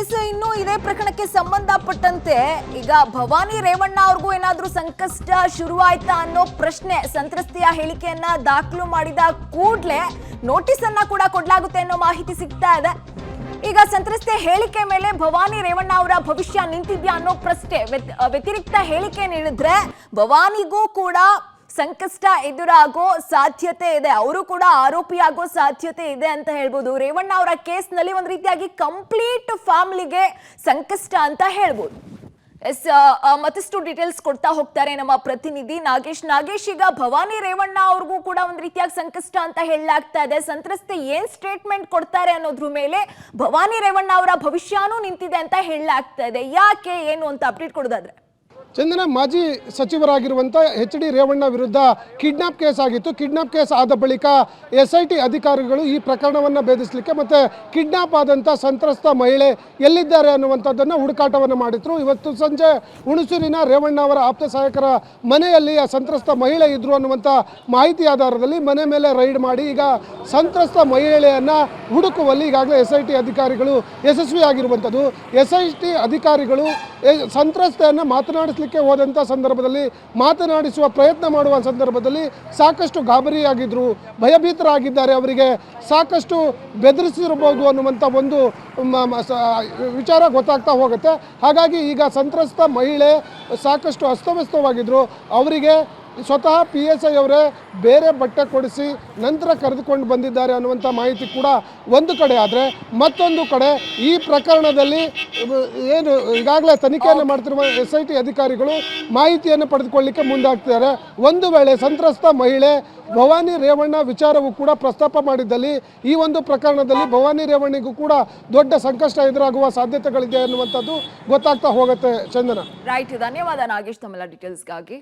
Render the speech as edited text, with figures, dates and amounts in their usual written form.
S ಇನ್ನು ಇದೇ ಪ್ರಕರಣಕ್ಕೆ ಸಂಬಂಧಪಟ್ಟಂತೆ ಈಗ ಭವಾನಿ ರೇವಣ್ಣ ಅವ್ರಿಗೂ ಏನಾದ್ರೂ ಸಂಕಷ್ಟ ಶುರುವಾಯ್ತಾ ಅನ್ನೋ ಪ್ರಶ್ನೆ ಸಂತ್ರಸ್ತೆಯ ಹೇಳಿಕೆಯನ್ನ ದಾಖಲು ಮಾಡಿದ ಕೂಡಲೇ ನೋಟಿಸ್ ಅನ್ನ ಕೂಡ ಕೊಡಲಾಗುತ್ತೆ ಅನ್ನೋ ಮಾಹಿತಿ ಸಿಗ್ತಾ ಇದೆ. ಈಗ ಸಂತ್ರಸ್ತೆ ಹೇಳಿಕೆ ಮೇಲೆ ಭವಾನಿ ರೇವಣ್ಣ ಅವರ ಭವಿಷ್ಯ ನಿಂತಿದ್ಯಾ ಅನ್ನೋ ಪ್ರಶ್ನೆ ವ್ಯತಿರಿಕ್ತ ಹೇಳಿಕೆ ನೀಡಿದ್ರೆ ಭವಾನಿಗೂ ಕೂಡ ಸಂಕಷ್ಟ ಎದುರಾಗೋ ಸಾಧ್ಯತೆ ಇದೆ, ಅವರು ಕೂಡ ಆರೋಪಿಯಾಗೋ ಸಾಧ್ಯತೆ ಇದೆ ಅಂತ ಹೇಳ್ಬೋದು. ರೇವಣ್ಣ ಅವರ ಕೇಸ್ನಲ್ಲಿ ಒಂದು ರೀತಿಯಾಗಿ ಕಂಪ್ಲೀಟ್ ಫ್ಯಾಮಿಲಿಗೆ ಸಂಕಷ್ಟ ಅಂತ ಹೇಳ್ಬೋದು. ಎಸ್ ಮತ್ತಷ್ಟು ಡೀಟೇಲ್ಸ್ ಕೊಡ್ತಾ ಹೋಗ್ತಾರೆ ನಮ್ಮ ಪ್ರತಿನಿಧಿ ನಾಗೇಶ್. ಈಗ ಭವಾನಿ ರೇವಣ್ಣ ಅವ್ರಿಗೂ ಕೂಡ ಒಂದು ರೀತಿಯಾಗಿ ಸಂಕಷ್ಟ ಅಂತ ಹೇಳಲಾಗ್ತಾ ಇದೆ. ಸಂತ್ರಸ್ತೆ ಏನ್ ಸ್ಟೇಟ್ಮೆಂಟ್ ಕೊಡ್ತಾರೆ ಅನ್ನೋದ್ರ ಮೇಲೆ ಭವಾನಿ ರೇವಣ್ಣ ಅವರ ಭವಿಷ್ಯನೂ ನಿಂತಿದೆ ಅಂತ ಹೇಳಲಾಗ್ತಾ ಇದೆ. ಯಾಕೆ ಏನು ಅಂತ ಅಪ್ಡೇಟ್ ಕೊಡೋದಾದ್ರೆ, ಚಂದನ, ಮಾಜಿ ಸಚಿವರಾಗಿರುವಂಥ ಎಚ್.ಡಿ. ರೇವಣ್ಣ ವಿರುದ್ಧ ಕಿಡ್ನಾಪ್ ಕೇಸ್ ಆಗಿತ್ತು. ಕಿಡ್ನಾಪ್ ಕೇಸ್ ಆದ ಬಳಿಕ SIT ಅಧಿಕಾರಿಗಳು ಈ ಪ್ರಕರಣವನ್ನು ಭೇದಿಸಲಿಕ್ಕೆ ಮತ್ತು ಕಿಡ್ನಾಪ್ ಆದಂಥ ಸಂತ್ರಸ್ತ ಮಹಿಳೆ ಎಲ್ಲಿದ್ದಾರೆ ಅನ್ನುವಂಥದ್ದನ್ನು ಹುಡುಕಾಟವನ್ನು ಮಾಡಿದ್ರು. ಇವತ್ತು ಸಂಜೆ ಹುಣಸೂರಿನ ರೇವಣ್ಣ ಅವರ ಆಪ್ತ ಸಹಾಯಕರ ಮನೆಯಲ್ಲಿ ಆ ಸಂತ್ರಸ್ತ ಮಹಿಳೆ ಇದ್ದರು ಅನ್ನುವಂಥ ಮಾಹಿತಿ ಆಧಾರದಲ್ಲಿ ಮನೆ ಮೇಲೆ ರೈಡ್ ಮಾಡಿ ಈಗ ಸಂತ್ರಸ್ತ ಮಹಿಳೆಯನ್ನು ಹುಡುಕುವಲ್ಲಿ ಈಗಾಗಲೇ SIT ಅಧಿಕಾರಿಗಳು ಯಶಸ್ವಿಯಾಗಿರುವಂಥದ್ದು. SIT ಅಧಿಕಾರಿಗಳು ಸಂತ್ರಸ್ತೆಯನ್ನು ಮಾತನಾಡಿಸಲಿಕ್ಕೆ ಹೋದಂಥ ಸಂದರ್ಭದಲ್ಲಿ, ಮಾತನಾಡಿಸುವ ಪ್ರಯತ್ನ ಮಾಡುವ ಸಂದರ್ಭದಲ್ಲಿ ಸಾಕಷ್ಟು ಗಾಬರಿಯಾಗಿದ್ದರು, ಭಯಭೀತರಾಗಿದ್ದಾರೆ, ಅವರಿಗೆ ಸಾಕಷ್ಟು ಬೆದರಿಸಿರಬಹುದು ಅನ್ನುವಂಥ ಒಂದು ವಿಚಾರ ಗೊತ್ತಾಗ್ತಾ ಹೋಗುತ್ತೆ. ಹಾಗಾಗಿ ಈಗ ಸಂತ್ರಸ್ತ ಮಹಿಳೆ ಸಾಕಷ್ಟು ಅಸ್ತವ್ಯಸ್ತವಾಗಿದ್ದರು. ಅವರಿಗೆ ಸ್ವತಃ PSI ಅವರೇ ಬೇರೆ ಬಟ್ಟೆ ಕೊಡಿಸಿ ನಂತರ ಕರೆದುಕೊಂಡು ಬಂದಿದ್ದಾರೆ ಅನ್ನುವಂಥ ಮಾಹಿತಿ ಕೂಡ ಒಂದು ಕಡೆ ಆದರೆ, ಮತ್ತೊಂದು ಕಡೆ ಈ ಪ್ರಕರಣದಲ್ಲಿ ಏನು ಈಗಾಗಲೇ ತನಿಖೆಯನ್ನು ಮಾಡ್ತಿರುವ SIT ಅಧಿಕಾರಿಗಳು ಮಾಹಿತಿಯನ್ನು ಪಡೆದುಕೊಳ್ಳಲಿಕ್ಕೆ ಮುಂದಾಗ್ತಿದ್ದಾರೆ. ಒಂದು ವೇಳೆ ಸಂತ್ರಸ್ತ ಮಹಿಳೆ ಭವಾನಿ ರೇವಣ್ಣ ವಿಚಾರವೂ ಕೂಡ ಪ್ರಸ್ತಾಪ ಮಾಡಿದ್ದಲ್ಲಿ ಈ ಒಂದು ಪ್ರಕರಣದಲ್ಲಿ ಭವಾನಿ ರೇವಣ್ಣಿಗೂ ಕೂಡ ದೊಡ್ಡ ಸಂಕಷ್ಟ ಎದುರಾಗುವ ಸಾಧ್ಯತೆಗಳಿದೆ ಅನ್ನುವಂಥದ್ದು ಗೊತ್ತಾಗ್ತಾ ಹೋಗುತ್ತೆ. ಚಂದನ, ರೈಟ್, ಧನ್ಯವಾದ ನಾಗೇಶ್ ತಮ್ಮೆಲ್ಲ ಡೀಟೇಲ್ಸ್ಗಾಗಿ.